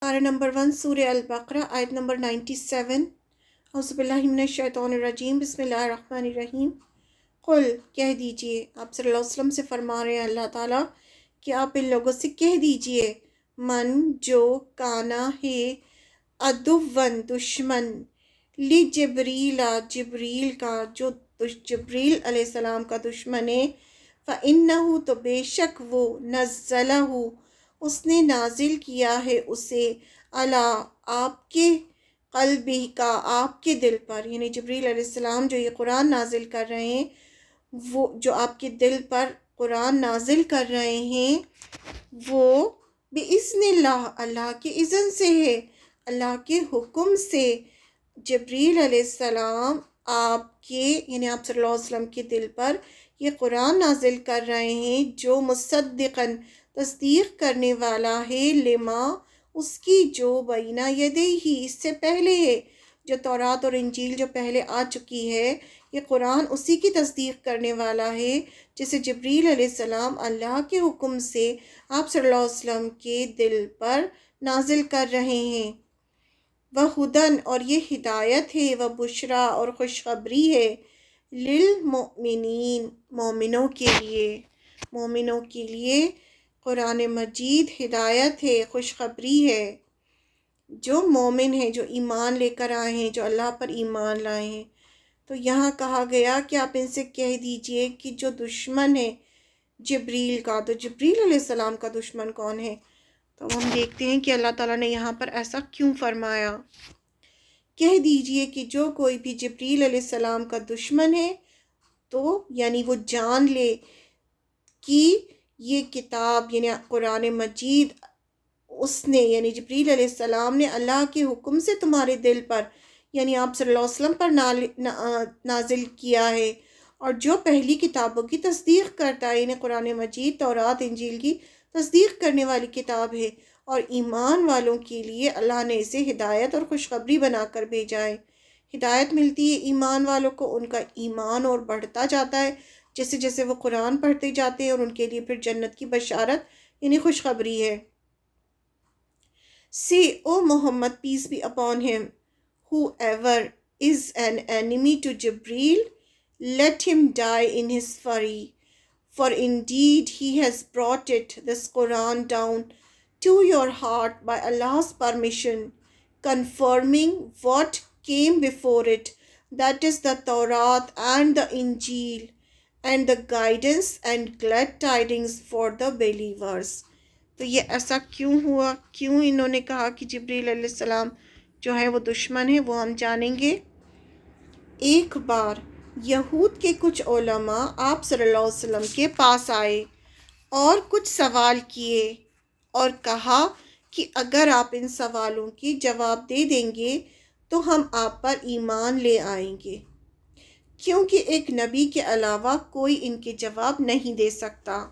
پارہ نمبر 1 سورہ البقرہ آیت نمبر 97۔ اعوذ باللہ من الشیطان الرجیم، بسم اللہ الرحمن الرحیم۔ قل کہہ دیجئے، آپ صلی اللہ علیہ وسلم سے فرما رہے ہیں اللہ تعالیٰ کہ آپ ان لوگوں سے کہہ دیجئے، من جو کانا ہے عدوًا دشمن، لی جبریل جبریل کا، جو جبریل علیہ السلام کا دشمن ہے، فَإِنَّهُ تو بے شک وہ، نزلہ اس نے نازل کیا ہے اسے، آپ کے قلبی کا، آپ کے دل پر، یعنی جبریل علیہ السلام جو یہ قرآن نازل کر رہے ہیں، وہ جو آپ کے دل پر قرآن نازل کر رہے ہیں، وہ بِإِذْنِ اللہ، اللہ کے اذن سے ہے، اللہ کے حکم سے جبریل علیہ السلام آپ کے، یعنی آپ صلی اللہ علیہ وسلم کے دل پر یہ قرآن نازل کر رہے ہیں، جو مصدقاً تصدیق کرنے والا ہے، لما اس کی جو بینہ یدیہ اس سے پہلے ہے، جو تورات اور انجیل جو پہلے آ چکی ہے، یہ قرآن اسی کی تصدیق کرنے والا ہے جسے جبریل علیہ السلام اللہ کے حکم سے آپ صلی اللہ علیہ وسلم کے دل پر نازل کر رہے ہیں۔ وَہُدًى اور یہ ہدایت ہے، وَبُشْرَى اور خوشخبری ہے، لِلْمُؤْمِنِينَ مومنوں کے لیے، مومنوں کے لیے قرآن مجید ہدایت ہے، خوشخبری ہے، جو مومن ہیں، جو ایمان لے کر آئے ہیں، جو اللہ پر ایمان لائے ہیں۔ تو یہاں کہا گیا کہ آپ ان سے کہہ دیجئے کہ جو دشمن ہے جبریل کا، تو جبریل علیہ السلام کا دشمن کون ہے؟ تو ہم دیکھتے ہیں کہ اللہ تعالیٰ نے یہاں پر ایسا کیوں فرمایا۔ کہہ دیجئے کہ جو کوئی بھی جبریل علیہ السلام کا دشمن ہے، تو یعنی وہ جان لے کہ یہ کتاب یعنی قرآن مجید اس نے، یعنی جبریل علیہ السلام نے اللہ کے حکم سے تمہارے دل پر، یعنی آپ صلی اللہ علیہ وسلم پر نازل کیا ہے، اور جو پہلی کتابوں کی تصدیق کرتا ہے، یعنی قرآن مجید تورات انجیل کی تصدیق کرنے والی کتاب ہے، اور ایمان والوں کے لیے اللہ نے اسے ہدایت اور خوشخبری بنا کر بھیجا ہے۔ ہدایت ملتی ہے ایمان والوں کو، ان کا ایمان اور بڑھتا جاتا ہے جیسے جیسے وہ قرآن پڑھتے جاتے ہیں، اور ان کے لیے پھر جنت کی بشارت یعنی خوشخبری ہے۔ Say, O Muhammad, peace be upon him, whoever is an enemy to Jibreel, let him die in his fury. For indeed he has brought it, this Quran, down to your heart by Allah's permission, confirming what came before it, that is the Tawrat and the Injil, and the guidance and glad tidings for the believers. تو یہ ایسا کیوں ہوا، کیوں انہوں نے کہا کہ جبریل علیہ السلام جو ہے وہ دشمن ہے، وہ ہم جانیں گے۔ ایک بار یہود کے کچھ علماء آپ صلی اللہ علیہ وسلم کے پاس آئے اور کچھ سوال کیے، اور کہا کہ اگر آپ ان سوالوں کی جواب دے دیں گے تو ہم آپ پر ایمان لے آئیں گے، کیونکہ ایک نبی کے علاوہ کوئی ان کے جواب نہیں دے سکتا۔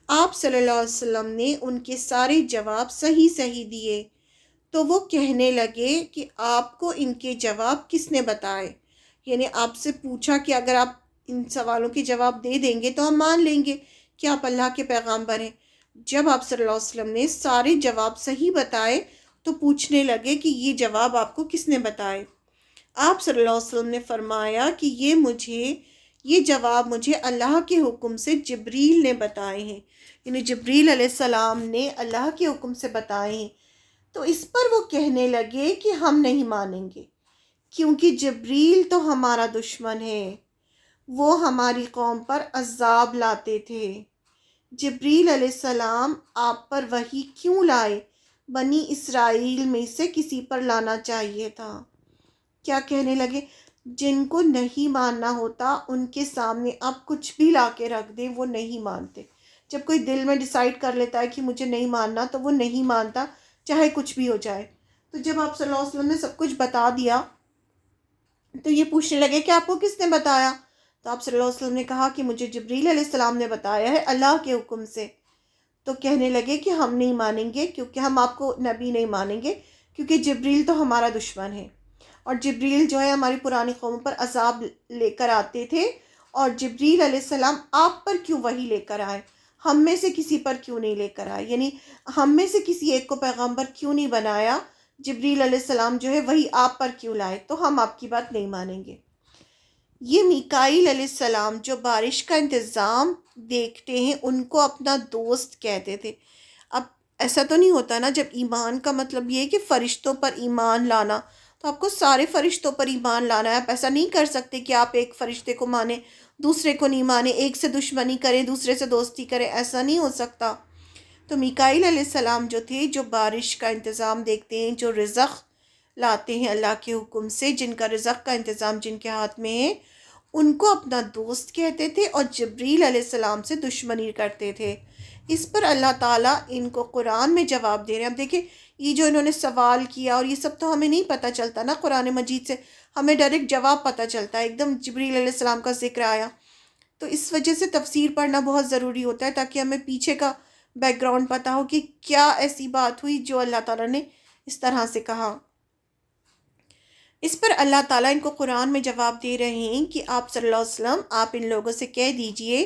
آپ صلی اللہ علیہ وسلم نے ان کے سارے جواب صحیح دیے، تو وہ کہنے لگے کہ آپ کو ان کے جواب کس نے بتائے، یعنی آپ سے پوچھا کہ اگر آپ ان سوالوں کے جواب دے دیں گے تو ہم مان لیں گے کہ آپ اللہ کے پیغامبر ہیں۔ جب آپ صلی اللہ علیہ وسلم نے سارے جواب صحیح بتائے تو پوچھنے لگے کہ یہ جواب آپ کو کس نے بتائے۔ آپ صلی اللہ علیہ وسلم نے فرمایا کہ یہ جواب مجھے اللہ کے حکم سے جبریل نے بتائے ہیں، یعنی جبریل علیہ السلام نے اللہ کے حکم سے بتائے ہیں۔ تو اس پر وہ کہنے لگے کہ ہم نہیں مانیں گے، کیونکہ جبریل تو ہمارا دشمن ہے، وہ ہماری قوم پر عذاب لاتے تھے۔ جبریل علیہ السلام آپ پر وحی کیوں لائے؟ بنی اسرائیل میں سے کسی پر لانا چاہیے تھا۔ کیا کہنے لگے؟ جن کو نہیں ماننا ہوتا ان کے سامنے آپ کچھ بھی لا کے رکھ دیں، وہ نہیں مانتے۔ جب کوئی دل میں ڈیسائیڈ کر لیتا ہے کہ مجھے نہیں ماننا، تو وہ نہیں مانتا، چاہے کچھ بھی ہو جائے۔ تو جب آپ صلی اللہ علیہ وسلم نے سب کچھ بتا دیا تو یہ پوچھنے لگے کہ آپ کو کس نے بتایا؟ تو آپ صلی اللہ علیہ وسلم نے کہا کہ مجھے جبریل علیہ السلام نے بتایا ہے اللہ کے حکم سے۔ تو کہنے لگے کہ ہم نہیں مانیں گے، کیونکہ ہم آپ کو نبی نہیں مانیں گے، کیونکہ جبریل تو ہمارا دشمن ہے، اور جبریل جو ہے ہماری پرانی قوم پر عذاب لے کر آتے تھے، اور جبریل علیہ السلام آپ پر کیوں وحی لے کر آئے؟ ہم میں سے کسی پر کیوں نہیں لے کر آئے، یعنی ہم میں سے کسی ایک کو پیغمبر کیوں نہیں بنایا، جبریل علیہ السلام جو ہے وہی آپ پر کیوں لائے، تو ہم آپ کی بات نہیں مانیں گے۔ یہ میکائیل علیہ السلام جو بارش کا انتظام دیکھتے ہیں ان کو اپنا دوست کہتے تھے۔ اب ایسا تو نہیں ہوتا نا، جب ایمان کا مطلب یہ ہے کہ فرشتوں پر ایمان لانا، تو آپ کو سارے فرشتوں پر ایمان لانا ہے۔ آپ ایسا نہیں کر سکتے کہ آپ ایک فرشتے کو مانیں دوسرے کو نہیں مانیں، ایک سے دشمنی کریں دوسرے سے دوستی کریں، ایسا نہیں ہو سکتا۔ تو میکائیل علیہ السلام جو تھے، جو بارش کا انتظام دیکھتے ہیں، جو رزق لاتے ہیں اللہ کے حکم سے، جن کا رزق کا انتظام جن کے ہاتھ میں ہے، ان کو اپنا دوست کہتے تھے اور جبریل علیہ السلام سے دشمنی کرتے تھے۔ اس پر اللہ تعالیٰ ان کو قرآن میں جواب دے رہے ہیں۔ اب دیکھیں، یہ جو انہوں نے سوال کیا اور یہ سب تو ہمیں نہیں پتہ چلتا نا قرآن مجید سے، ہمیں ڈائریکٹ جواب پتہ چلتا ہے، ایک دم جبریل علیہ السلام کا ذکر آیا، تو اس وجہ سے تفسیر پڑھنا بہت ضروری ہوتا ہے تاکہ ہمیں پیچھے کا بیک گراؤنڈ پتہ ہو کہ کیا ایسی بات ہوئی جو اللہ تعالیٰ نے اس طرح سے کہا۔ اس پر اللہ تعالیٰ ان کو قرآن میں جواب دے رہے ہیں کہ آپ صلی اللہ علیہ وسلم، آپ ان لوگوں سے کہہ دیجئے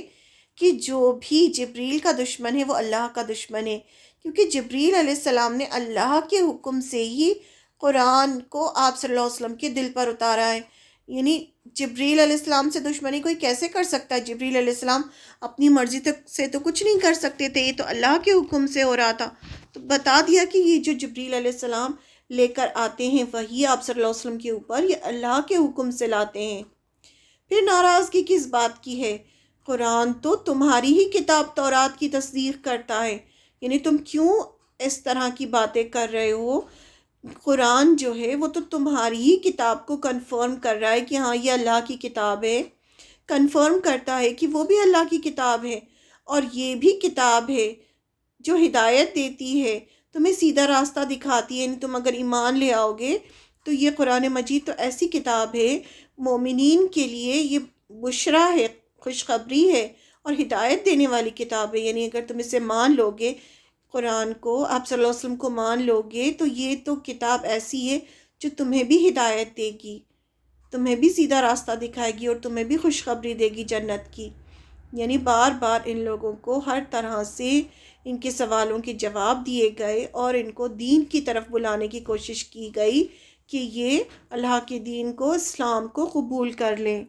کہ جو بھی جبریل کا دشمن ہے وہ اللہ کا دشمن ہے، کیونکہ جبریل علیہ السلام نے اللہ کے حکم سے ہی قرآن کو آپ صلی اللہ علیہ وسلم کے دل پر اتارا ہے۔ یعنی جبریل علیہ السلام سے دشمنی کوئی کیسے کر سکتا ہے؟ جبریل علیہ السلام اپنی مرضی سے تو کچھ نہیں کر سکتے تھے، یہ تو اللہ کے حکم سے ہو رہا تھا۔ تو بتا دیا کہ یہ جو جبریل علیہ السلام لے کر آتے ہیں وہی آپ صلی اللہ علیہ وسلم کے اوپر یہ اللہ کے حکم سے لاتے ہیں۔ پھر ناراضگی کس بات کی ہے؟ قرآن تو تمہاری ہی کتاب تورات کی تصدیق کرتا ہے، یعنی تم کیوں اس طرح کی باتیں کر رہے ہو؟ قرآن جو ہے وہ تو تمہاری ہی کتاب کو کنفرم کر رہا ہے کہ ہاں یہ اللہ کی کتاب ہے، کنفرم کرتا ہے کہ وہ بھی اللہ کی کتاب ہے، اور یہ بھی کتاب ہے جو ہدایت دیتی ہے، تمہیں سیدھا راستہ دکھاتی ہے، یعنی تم اگر ایمان لے آؤ گے تو یہ قرآن مجید تو ایسی کتاب ہے، مومنین کے لیے یہ بشرا ہے، خوشخبری ہے اور ہدایت دینے والی کتاب ہے۔ یعنی اگر تم اسے مان لو گے، قرآن کو، آپ صلی اللہ علیہ وسلم کو مان لو گے، تو یہ تو کتاب ایسی ہے جو تمہیں بھی ہدایت دے گی، تمہیں بھی سیدھا راستہ دکھائے گی اور تمہیں بھی خوشخبری دے گی جنت کی۔ یعنی بار بار ان لوگوں کو ہر طرح سے ان کے سوالوں کے جواب دیے گئے اور ان کو دین کی طرف بلانے کی کوشش کی گئی کہ یہ اللہ کے دین کو، اسلام کو قبول کر لیں۔